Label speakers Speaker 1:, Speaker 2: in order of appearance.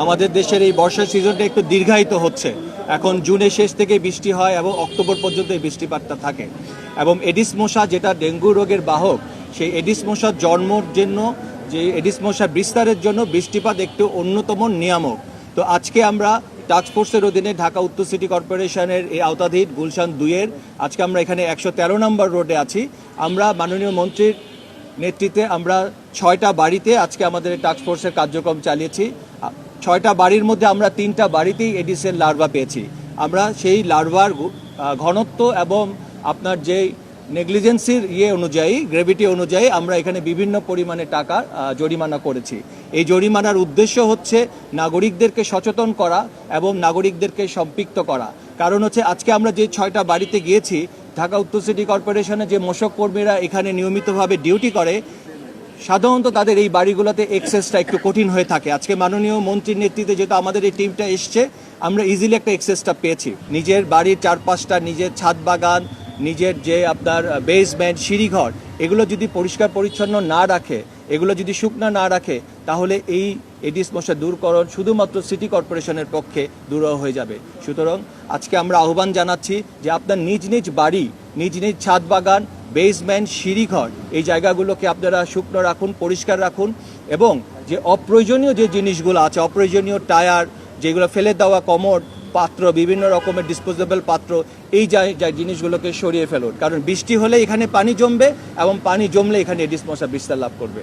Speaker 1: আমাদের দেশের এই বর্ষার সিজনটা একটু দীর্ঘায়িত হচ্ছে। এখন জুনের শেষ থেকে বৃষ্টি হয় এবং অক্টোবর পর্যন্ত এই বৃষ্টিপাতটা থাকে, এবং এডিস মশা যেটা ডেঙ্গু রোগের বাহক, সেই এডিস মশার জন্মর জন্য, যে এডিস মশার বিস্তারের জন্য বৃষ্টিপাত একটু অন্যতম নিয়ামক। তো আজকে আমরা টাস্কফোর্সের অধীনে ঢাকা উত্তর সিটি কর্পোরেশনের এই আওতাধীন গুলশান 2-এর আজকে আমরা এখানে 113 নম্বর রোডে আছি। আমরা মাননীয় মন্ত্রীর নেতৃত্বে আমরা 6টা বাড়িতে আজকে আমাদের এই টাস্কফোর্সের কার্যক্রম চালিয়েছি। 6টা বাড়ির মধ্যে আমরা 3টা বাড়িতেই এডিসের লার্ভা পেয়েছি। আমরা সেই লার্ভার ঘনত্ব এবং আপনার যে নেগলিজেন্সির অনুযায়ী, গ্রেভিটি অনুযায়ী আমরা এখানে বিভিন্ন পরিমাণে টাকা জরিমানা করেছি। এই জরিমানার উদ্দেশ্য হচ্ছে নাগরিকদেরকে সচেতন করা এবং নাগরিকদেরকে সম্পৃক্ত করা। কারণ হচ্ছে আজকে আমরা যে 6টা বাড়িতে গিয়েছি, ঢাকা উত্তর সিটি কর্পোরেশনের যে মশক কর্মীরা এখানে নিয়মিতভাবে ডিউটি করে, সাধারণত তাদের এই বাড়িগুলোতে এক্সেসটা একটু কঠিন হয়ে থাকে। আজকে মাননীয় মন্ত্রীর নেতৃত্বে যেহেতু আমাদের এই টিমটা এসছে, আমরা ইজিলি একটা এক্সেসটা পেয়েছি। নিজের বাড়ির চারপাশটা, নিজের ছাদ বাগান, নিজের যে আপনার বেসমেন্ট, সিঁড়িঘর, এগুলো যদি পরিষ্কার পরিচ্ছন্ন না রাখে, এগুলো যদি শুকনা না রাখে, তাহলে এই এডিস মশা দূরকরণ শুধুমাত্র সিটি কর্পোরেশনের পক্ষে দূরহ হয়ে যাবে। সুতরাং আজকে আমরা আহ্বান জানাচ্ছি যে আপনার নিজ নিজ বাড়ি, নিজ নিজ ছাদ বাগান, বেসমেন্ট, সিঁড়িঘর, এই জায়গাগুলোকে আপনারা শুকনো রাখুন, পরিষ্কার রাখুন, এবং যে অপ্রয়োজনীয় যে জিনিসগুলো আছে, অপ্রয়োজনীয় টায়ার, যেগুলো ফেলে দেওয়া কমোড, পাত্র, বিভিন্ন রকমের ডিসপোজেবল পাত্র, এই জিনিসগুলোকে সরিয়ে ফেলুন। কারণ বৃষ্টি হলে এখানে পানি জমবে এবং পানি জমলে এখানে এডিস মশা বিস্তার লাভ করবে।